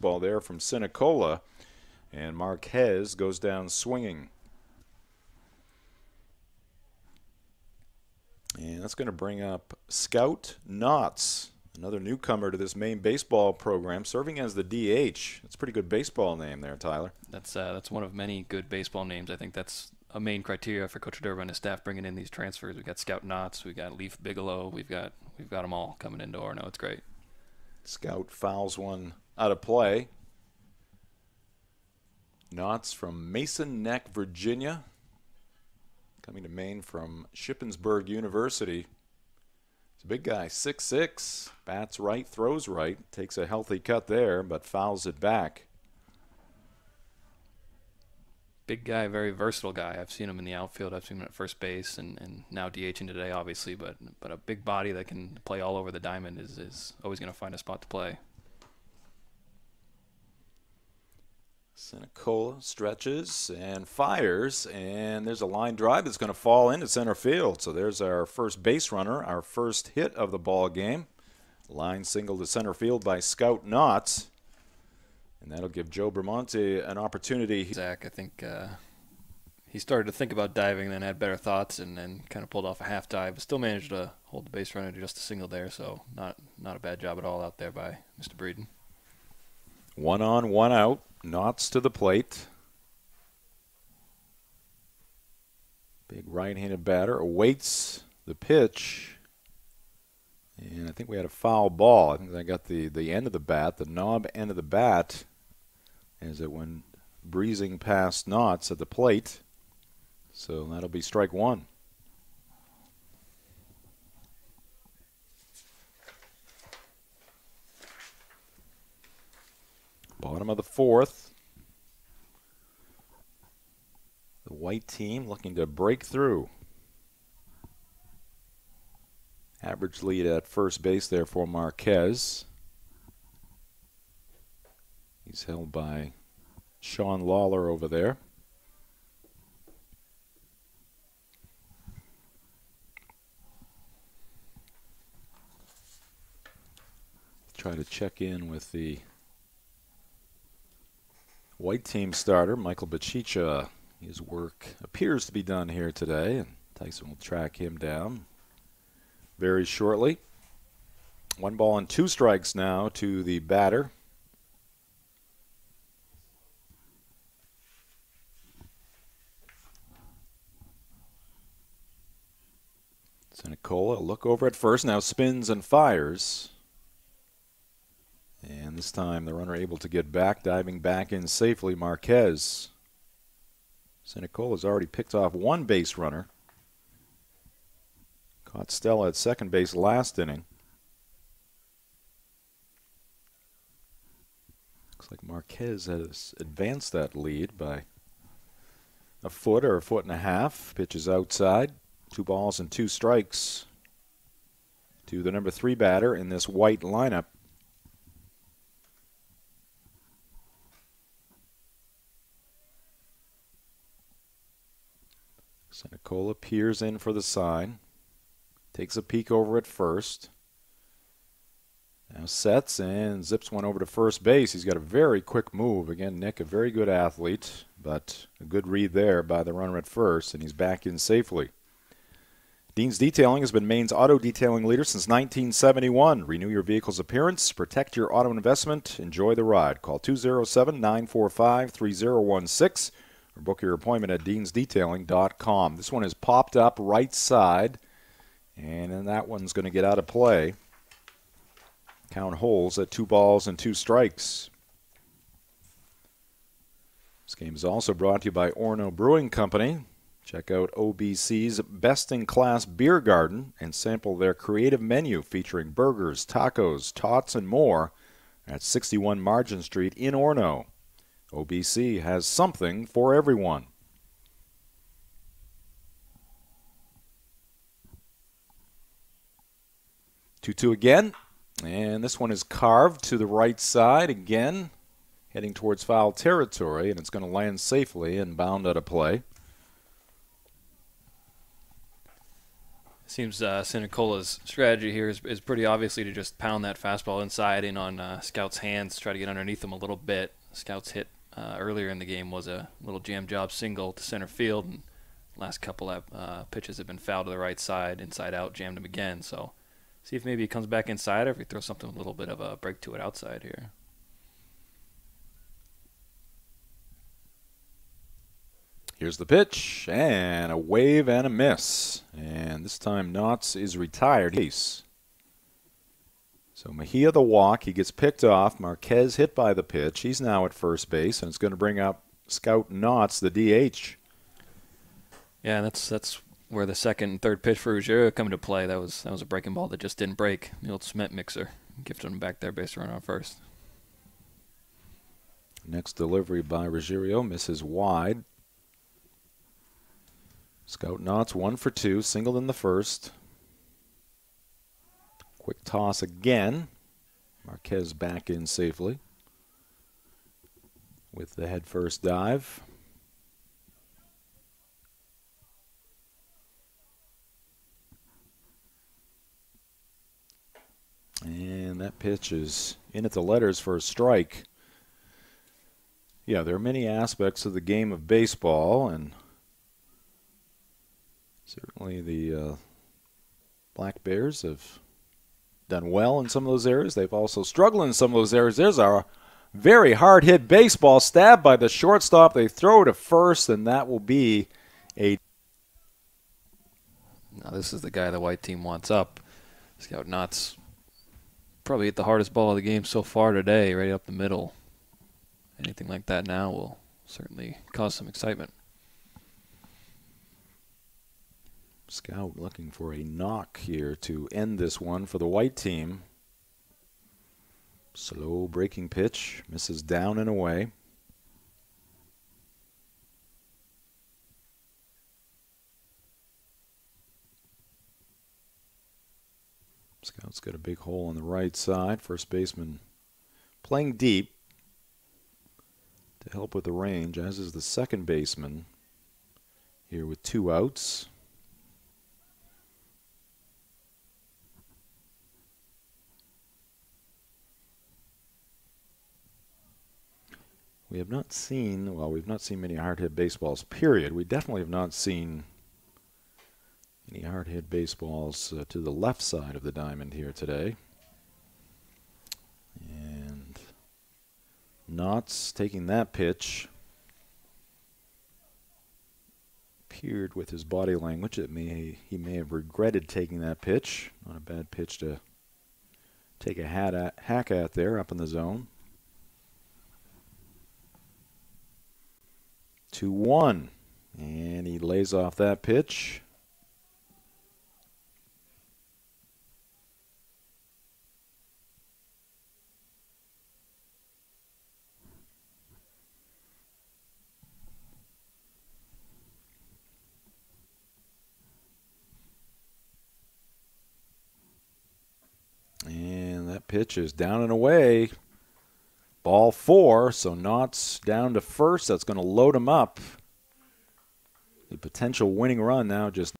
Ball there from Sinicola, and Marquez goes down swinging. And that's going to bring up Scout Knotts, another newcomer to this Maine baseball program, serving as the DH. That's a pretty good baseball name there, Tyler. That's one of many good baseball names. I think that's a main criteria for Coach Derba and his staff bringing in these transfers. We got Scout Knotts, we got Leaf Bigelow, we've got them all coming into Orono. It's great. Scout fouls one out of play. Knotts from Mason Neck, Virginia, coming to Maine from Shippensburg University. He's a big guy, 6'6", bats right, throws right, takes a healthy cut there, but fouls it back. Big guy, very versatile guy. I've seen him in the outfield. I've seen him at first base, and now DHing today, obviously. But a big body that can play all over the diamond is always going to find a spot to play. Sinicola stretches and fires, and there's a line drive that's going to fall into center field. So there's our first base runner, our first hit of the ball game. Line single to center field by Scout Knotts. And that'll give Joe Bermonte an opportunity. Zach, I think he started to think about diving, then had better thoughts, and then kind of pulled off a half dive, but still managed to hold the base runner to just a single there. So not a bad job at all out there by Mr. Breeden. 1 on, 1 out. Knotts to the plate. Big right-handed batter awaits the pitch. And I think we had a foul ball. I think I got the end of the bat, the knob end of the bat, as it went breezing past Knotts at the plate. So that'll be strike one. Bottom of the fourth. The white team looking to break through. Average lead at first base there for Marquez. He's held by Sean Lawler over there. Try to check in with the white team starter, Michael Bachicha. His work appears to be done here today, and Tyson will track him down very shortly. 1 ball and 2 strikes now to the batter. Sinicola, look over at first, now spins and fires. And this time the runner able to get back, diving back in safely, Marquez. Sinicola's already picked off 1 base runner. Caught Stella at second base last inning. Looks like Marquez has advanced that lead by a foot or a foot and a half. Pitches outside. 2 balls and 2 strikes to the number 3 batter in this white lineup. Sinicola peers in for the sign. Takes a peek over at first. Now sets and zips one over to first base. He's got a very quick move. Again, Nick, a very good athlete, but a good read there by the runner at first, and he's back in safely. Dean's Detailing has been Maine's auto detailing leader since 1971. Renew your vehicle's appearance, protect your auto investment, enjoy the ride. Call 207-945-3016 or book your appointment at deansdetailing.com. This one is popped up right side, and then that one's going to get out of play. Count holes at 2 balls and 2 strikes. This game is also brought to you by Orono Brewing Company. Check out OBC's best-in-class beer garden and sample their creative menu featuring burgers, tacos, tots, and more at 61 Margin Street in Orono. OBC has something for everyone. 2-2 again, and this one is carved to the right side again, heading towards foul territory, and it's going to land safely and bound out of play. Seems Sinicola's strategy here is pretty obviously to just pound that fastball inside in on Scout's hands, try to get underneath him a little bit. Scout's hit earlier in the game was a little jam job single to center field, and last couple of pitches have been fouled to the right side, inside out, jammed him again. So see if maybe he comes back inside or if he throws something with a little bit of a break to it outside here. Here's the pitch, and a wave and a miss. And this time Knotts is retired. So Mejia the walk, he gets picked off. Marquez hit by the pitch. He's now at first base, and it's going to bring up Scout Knotts, the DH. Yeah, that's where the second and third pitch for Ruggiero come into play. That was a breaking ball that just didn't break. The old cement mixer. Gifted him back there, base runner on first. Next delivery by Ruggiero misses wide. Scout Knotts 1 for 2, singled in the first. Quick toss again. Marquez back in safely with the head first dive. And that pitch is in at the letters for a strike. Yeah, there are many aspects of the game of baseball, and certainly the Black Bears have done well in some of those areas. They've also struggled in some of those areas. There's a very hard hit baseball stabbed by the shortstop. They throw to first, and that will be a... Now this is the guy the white team wants up. Scout Knotts probably hit the hardest ball of the game so far today, right up the middle. Anything like that now will certainly cause some excitement. Scout looking for a knock here to end this one for the white team. Slow breaking pitch, misses down and away. Scout's got a big hole on the right side. First baseman playing deep to help with the range, as is the second baseman here with 2 outs. We have not seen, well, we've not seen many hard hit baseballs, period. We definitely have not seen any hard hit baseballs to the left side of the diamond here today. And Knotts taking that pitch. Appeared with his body language that he may have regretted taking that pitch. Not a bad pitch to take a hack at there up in the zone. 2-1, and he lays off that pitch. And that pitch is down and away. Ball 4, so Knotts down to first. That's going to load him up. The potential winning run now just